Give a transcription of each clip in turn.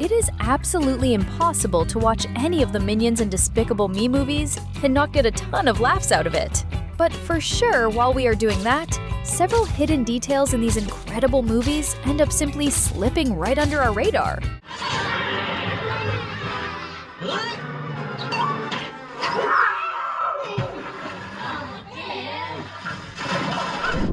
It is absolutely impossible to watch any of the Minions and Despicable Me movies and not get a ton of laughs out of it. But for sure, while we are doing that, several hidden details in these incredible movies end up simply slipping right under our radar.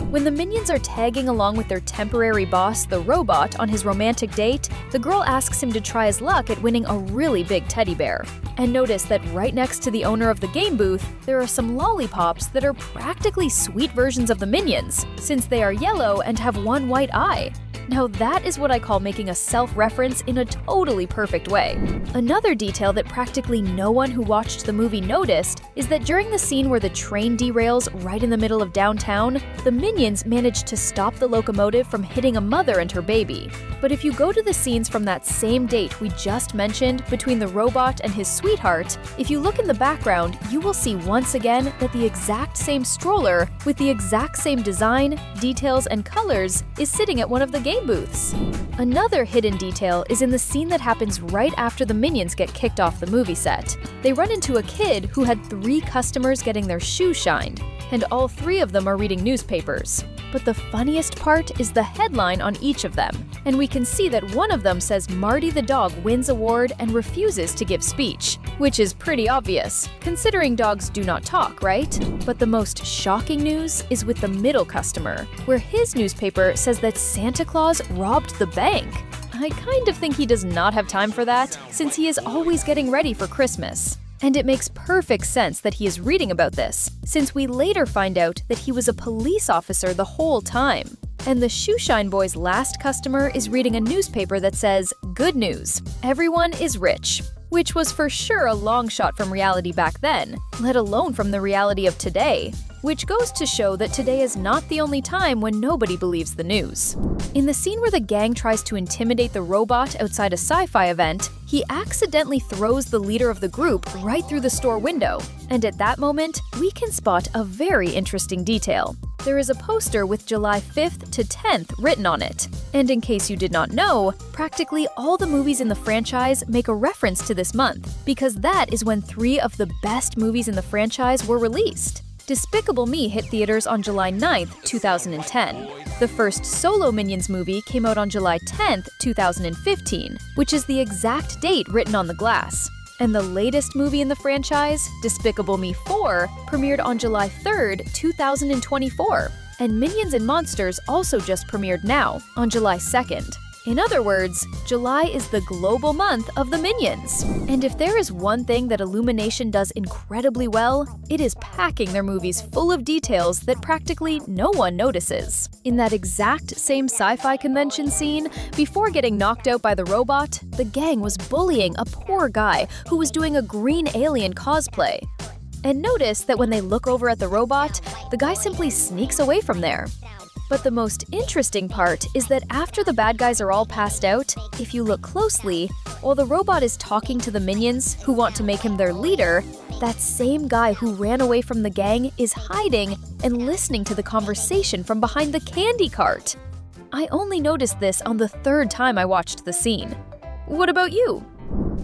When the Minions are tagging along with their temporary boss, the robot, on his romantic date, the girl asks him to try his luck at winning a really big teddy bear. And notice that right next to the owner of the game booth, there are some lollipops that are practically sweet versions of the Minions, since they are yellow and have one white eye. Now that is what I call making a self-reference in a totally perfect way. Another detail that practically no one who watched the movie noticed is that during the scene where the train derails right in the middle of downtown, the Minions managed to stop the locomotive from hitting a mother and her baby. But if you go to the scenes from that same date we just mentioned between the robot and his sweetheart, if you look in the background, you will see once again that the exact same stroller with the exact same design, details, and colors is sitting at one of the game booths. Another hidden detail is in the scene that happens right after the Minions get kicked off the movie set. They run into a kid who had 3 customers getting their shoes shined, and all 3 of them are reading newspapers. But the funniest part is the headline on each of them, and we can see that one of them says Marty the dog wins award and refuses to give speech, which is pretty obvious, considering dogs do not talk, right? But the most shocking news is with the middle customer, where his newspaper says that Santa Claus robbed the bank. I kind of think he does not have time for that, since he is always getting ready for Christmas. And it makes perfect sense that he is reading about this, since we later find out that he was a police officer the whole time. And the Shoeshine Boy's last customer is reading a newspaper that says, "Good news, everyone is rich," which was for sure a long shot from reality back then, let alone from the reality of today. Which goes to show that today is not the only time when nobody believes the news. In the scene where the gang tries to intimidate the robot outside a sci-fi event, he accidentally throws the leader of the group right through the store window. And at that moment, we can spot a very interesting detail. There is a poster with July 5th to 10th written on it. And in case you did not know, practically all the movies in the franchise make a reference to this month, because that is when 3 of the best movies in the franchise were released. Despicable Me hit theaters on July 9th, 2010. The first solo Minions movie came out on July 10th, 2015, which is the exact date written on the glass. And the latest movie in the franchise, Despicable Me 4, premiered on July 3rd, 2024. And Minions and Monsters also just premiered now, on July 2nd. In other words, July is the global month of the Minions. And if there is one thing that Illumination does incredibly well, it is packing their movies full of details that practically no one notices. In that exact same sci-fi convention scene, before getting knocked out by the robot, the gang was bullying a poor guy who was doing a green alien cosplay. And notice that when they look over at the robot, the guy simply sneaks away from there. But the most interesting part is that after the bad guys are all passed out, if you look closely, while the robot is talking to the Minions who want to make him their leader, that same guy who ran away from the gang is hiding and listening to the conversation from behind the candy cart. I only noticed this on the 3rd time I watched the scene. What about you?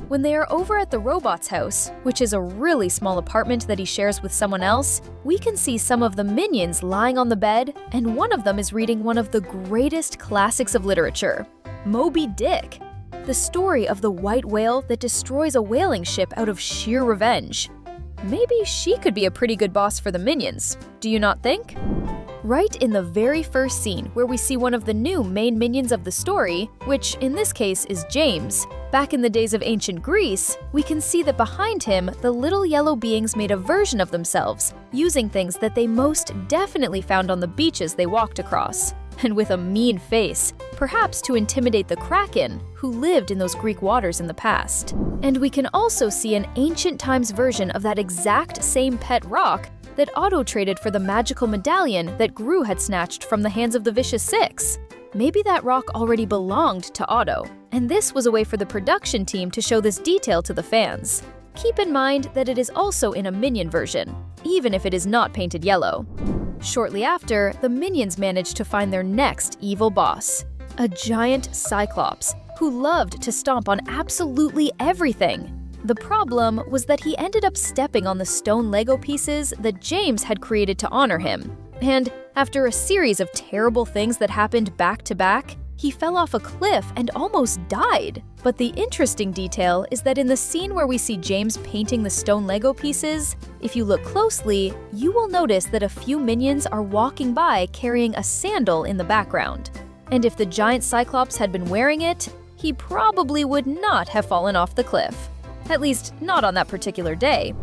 When they are over at the robot's house, which is a really small apartment that he shares with someone else, we can see some of the Minions lying on the bed, and one of them is reading one of the greatest classics of literature, Moby Dick, the story of the white whale that destroys a whaling ship out of sheer revenge. Maybe she could be a pretty good boss for the Minions, do you not think? Right in the very first scene where we see one of the new main minions of the story, which in this case is James, back in the days of ancient Greece, we can see that behind him, the little yellow beings made a version of themselves, using things that they most definitely found on the beaches they walked across, and with a mean face, perhaps to intimidate the Kraken, who lived in those Greek waters in the past. And we can also see an ancient times version of that exact same pet rock that Otto traded for the magical medallion that Gru had snatched from the hands of the Vicious Six. Maybe that rock already belonged to Otto, and this was a way for the production team to show this detail to the fans. Keep in mind that it is also in a Minion version, even if it is not painted yellow. Shortly after, the Minions managed to find their next evil boss, a giant Cyclops, who who loved to stomp on absolutely everything. The problem was that he ended up stepping on the stone Lego pieces that James had created to honor him. And after a series of terrible things that happened back to back, he fell off a cliff and almost died. But the interesting detail is that in the scene where we see James painting the stone Lego pieces, if you look closely, you will notice that a few minions are walking by carrying a sandal in the background. And if the giant Cyclops had been wearing it, he probably would not have fallen off the cliff. At least, not on that particular day.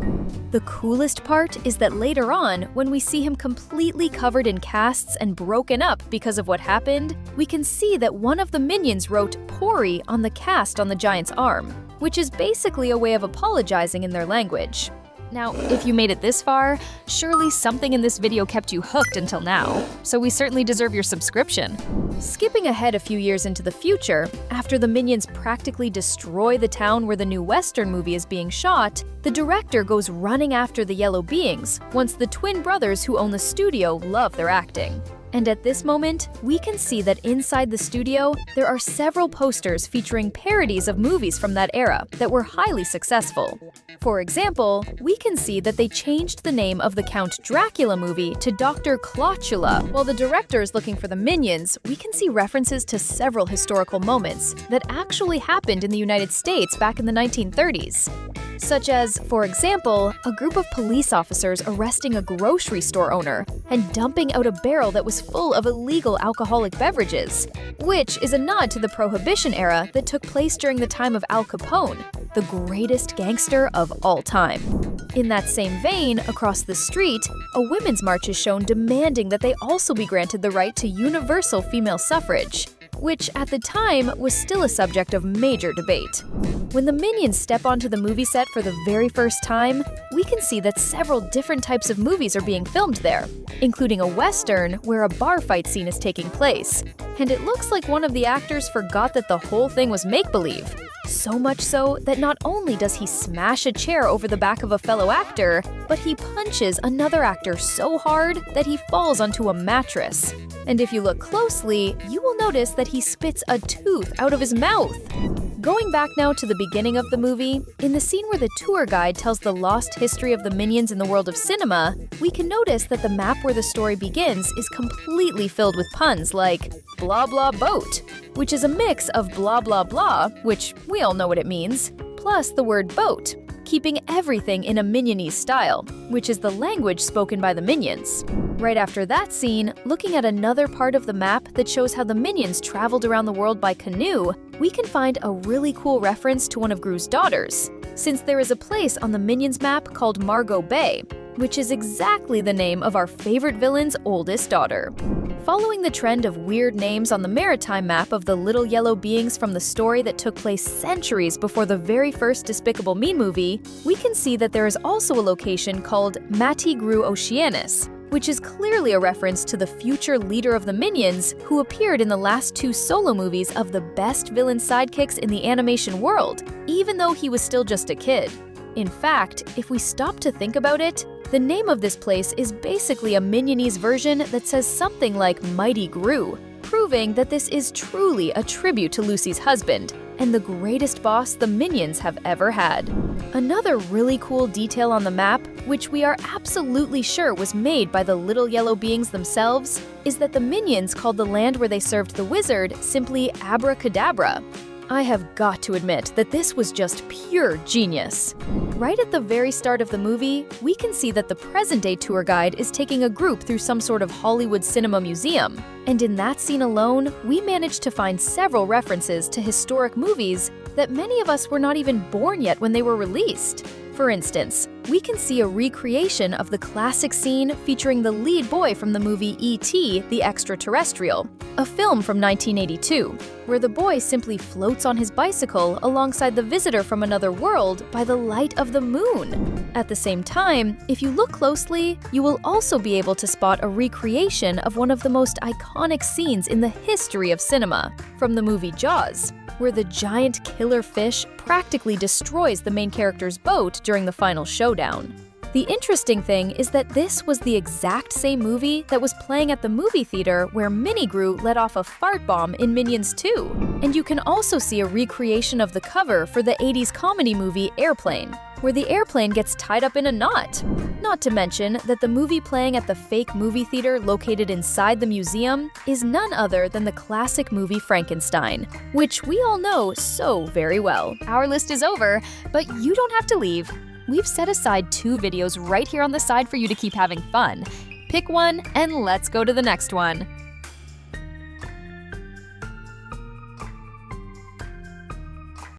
The coolest part is that later on, when we see him completely covered in casts and broken up because of what happened, we can see that one of the minions wrote "Pori" on the cast on the giant's arm, which is basically a way of apologizing in their language. Now, if you made it this far, surely something in this video kept you hooked until now, so we certainly deserve your subscription. Skipping ahead a few years into the future, after the minions practically destroy the town where the new Western movie is being shot, the director goes running after the yellow beings once the twin brothers who own the studio love their acting. And at this moment, we can see that inside the studio, there are several posters featuring parodies of movies from that era that were highly successful. For example, we can see that they changed the name of the Count Dracula movie to Dr. Clawchula. While the director is looking for the minions, we can see references to several historical moments that actually happened in the United States back in the 1930s. Such as, for example, a group of police officers arresting a grocery store owner and dumping out a barrel that was full of illegal alcoholic beverages, which is a nod to the Prohibition era that took place during the time of Al Capone, the greatest gangster of all time. In that same vein, across the street, a women's march is shown demanding that they also be granted the right to universal female suffrage, which at the time was still a subject of major debate. When the minions step onto the movie set for the very first time, we can see that several different types of movies are being filmed there, including a Western where a bar fight scene is taking place. And it looks like one of the actors forgot that the whole thing was make-believe. So much so that not only does he smash a chair over the back of a fellow actor, but he punches another actor so hard that he falls onto a mattress. And if you look closely, you will notice that he spits a tooth out of his mouth. Going back now to the beginning of the movie, in the scene where the tour guide tells the lost history of the minions in the world of cinema, we can notice that the map where the story begins is completely filled with puns like blah blah boat, which is a mix of blah blah blah, which we all know what it means, plus the word boat, keeping everything in a minionese style, which is the language spoken by the minions. Right after that scene, looking at another part of the map that shows how the minions traveled around the world by canoe, we can find a really cool reference to one of Gru's daughters, since there is a place on the minions map called Margot Bay, which is exactly the name of our favorite villain's oldest daughter. Following the trend of weird names on the maritime map of the little yellow beings from the story that took place centuries before the very first Despicable Me movie, we can see that there is also a location called Mati Gru Oceanus, which is clearly a reference to the future leader of the Minions who appeared in the last two solo movies of the best villain sidekicks in the animation world, even though he was still just a kid. In fact, if we stop to think about it, the name of this place is basically a Minionese version that says something like Mighty Gru, proving that this is truly a tribute to Lucy's husband and the greatest boss the Minions have ever had. Another really cool detail on the map, which we are absolutely sure was made by the little yellow beings themselves, is that the Minions called the land where they served the wizard simply Abracadabra. I have got to admit that this was just pure genius. Right at the very start of the movie, we can see that the present-day tour guide is taking a group through some sort of Hollywood cinema museum. And in that scene alone, we managed to find several references to historic movies that many of us were not even born yet when they were released. For instance, we can see a recreation of the classic scene featuring the lead boy from the movie E.T. the Extraterrestrial, a film from 1982, where the boy simply floats on his bicycle alongside the visitor from another world by the light of the moon. At the same time, if you look closely, you will also be able to spot a recreation of one of the most iconic scenes in the history of cinema, from the movie Jaws, where the giant killer fish practically destroys the main character's boat during the final showdown. The interesting thing is that this was the exact same movie that was playing at the movie theater where Minnie Gru let off a fart bomb in Minions 2. And you can also see a recreation of the cover for the 80s comedy movie Airplane, where the airplane gets tied up in a knot. Not to mention that the movie playing at the fake movie theater located inside the museum is none other than the classic movie Frankenstein, which we all know so very well. Our list is over, but you don't have to leave. We've set aside 2 videos right here on the side for you to keep having fun. Pick one and let's go to the next one.